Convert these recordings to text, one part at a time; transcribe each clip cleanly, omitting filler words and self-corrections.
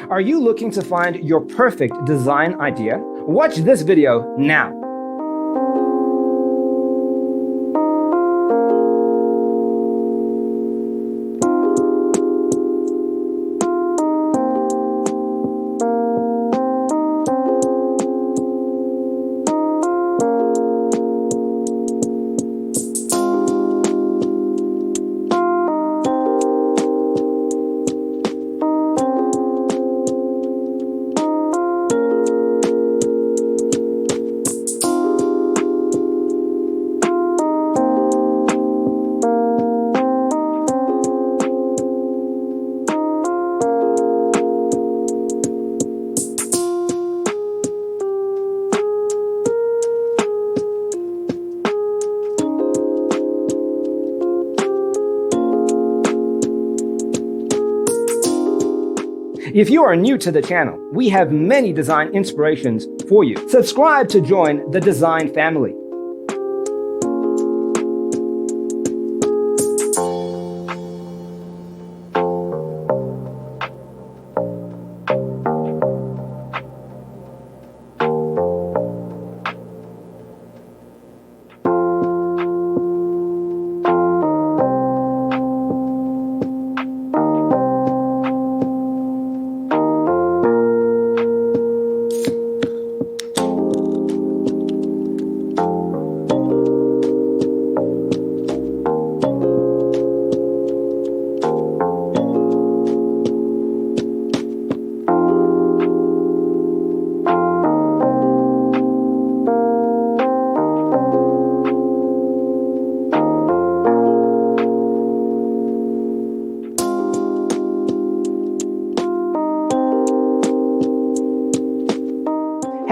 Are you looking to find your perfect design idea? Watch this video now. If you are new to the channel, we have many design inspirations for you. Subscribe to join the design family.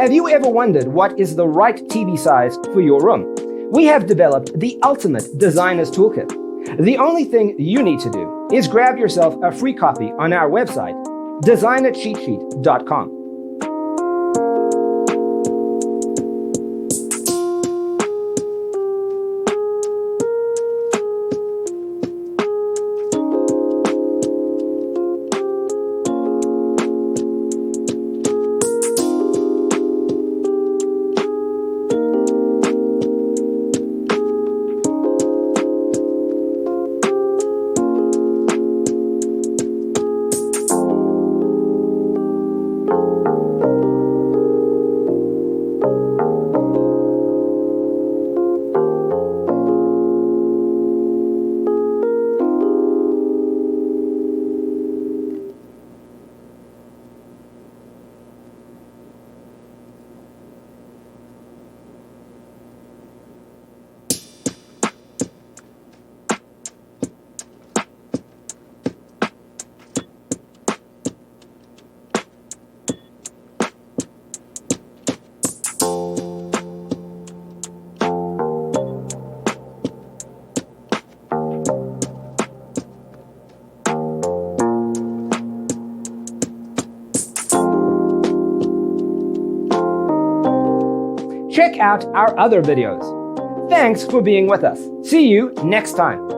Have you ever wondered what is the right TV size for your room? We have developed the ultimate designer's toolkit. The only thing you need to do is grab yourself a free copy on our website, designercheatsheet.com. Check out our other videos. Thanks for being with us. See you next time.